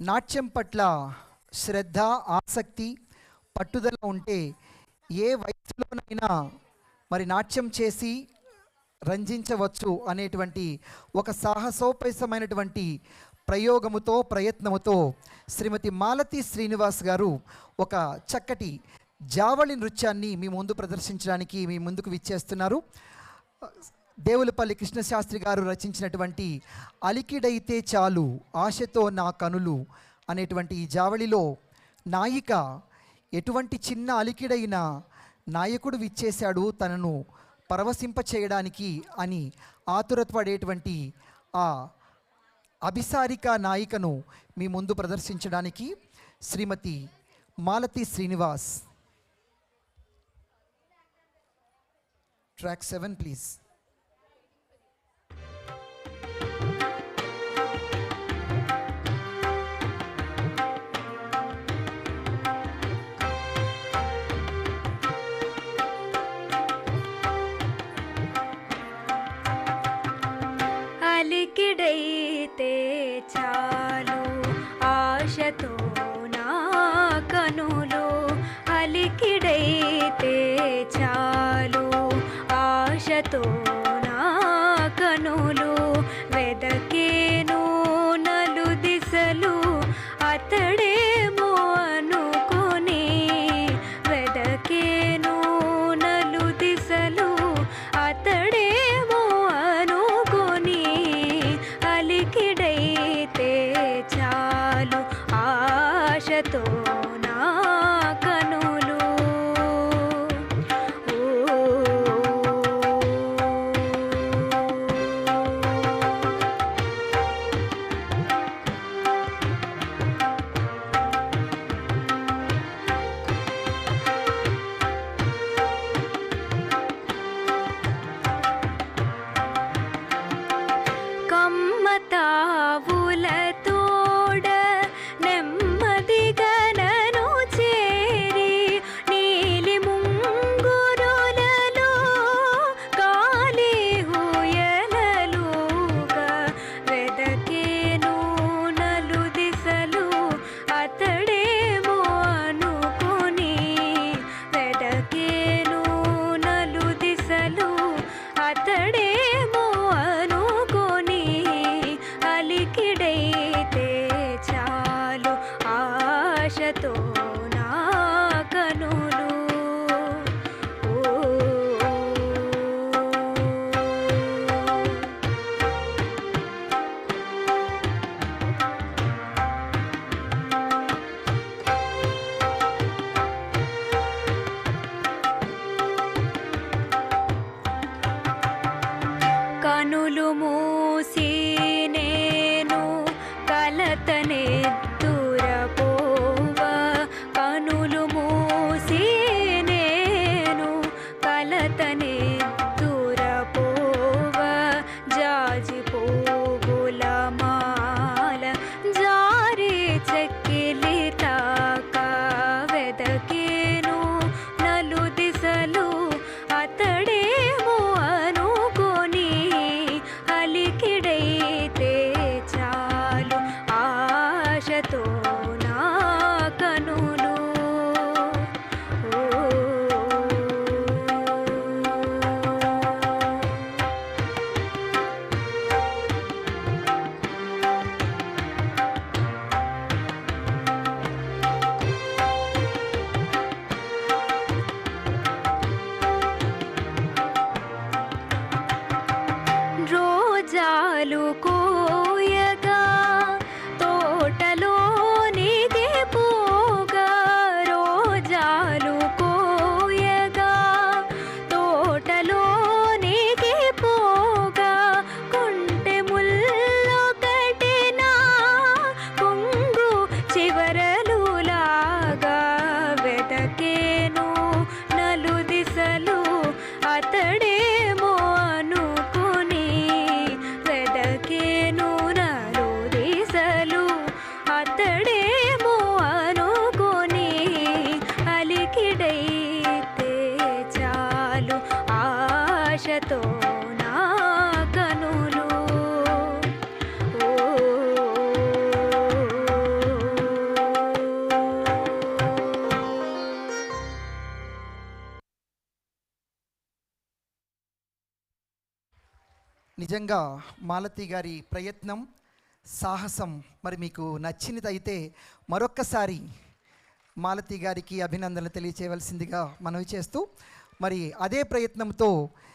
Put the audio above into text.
నాట్యం పట్ల శ్రద్ధ, ఆసక్తి, పట్టుదల ఉంటే ఏ వయసులోనైనా మరి నాట్యం చేసి రంజించవచ్చు అనేటువంటి ఒక సాహసోపేతమైనటువంటి ప్రయోగముతో, ప్రయత్నముతో శ్రీమతి మాలతి శ్రీనివాస్ గారు ఒక చక్కటి జావళి నృత్యాన్ని మీ ముందు ప్రదర్శించడానికి మీ ముందుకు విచ్చేస్తున్నారు. దేవులపల్లి కృష్ణశాస్త్రి గారు రచించినటువంటి అలికిడైతే చాలు ఆశతో నా కనులు అనేటువంటి ఈ జావళిలో నాయిక ఎటువంటి చిన్న అలికిడైన నాయకుడు విచ్చేశాడు తనను పరవశింప చేయడానికి అని ఆతురపడేటువంటి ఆ అభిసారిక నాయికను మీ ముందు ప్రదర్శించడానికి శ్రీమతి మాలతి శ్రీనివాస్. Track 7 please. అలికిడైతే చాలు ఆశతో నా కనులు, అలికిడైతే చాలు ఆశతో నా కనులు, వెదకేను నలు దిశలు అతడేమో అనుకొని, వెదకేను నలు దిశలు అతడేమో అనుకొని, అలికిడైతే చాలు ఆశతో నా కనులు. కమ్మతావుల తోడ నెమ్మదిగా నను చేరి, నీలి ముంగురులలో కాలి హూయలలుగా, వెదకేను నలు దిశలు అతడేమో అనుకొని, వెదకేను నలు దిశలు అతడేమో అనుకొని, అలికిడైతే చాలు ఆశతో నా కనులు. కనులు మూసి నేను కలతనెత్తురపోవా, కనులు మూసి నేను కలతనెత్తురపోవా, జాజి పువ్వుల మాల జారి చెక్కిలి తాక, వెదకేను నలు దిశలు అతడేమో అనుకొని, అలికిడైతే చాలు ఆశతో నా కనులు. రోజాలు కోయగా తోటలోని నిజంగా మాలతి గారి ప్రయత్నం, సాహసం మరి మీకు నచ్చినదైతే మరొక్కసారి మాలతి గారికి అభినందనలు తెలియచేయవలసిందిగా మనవి చేస్తూ, మరి అదే ప్రయత్నంతో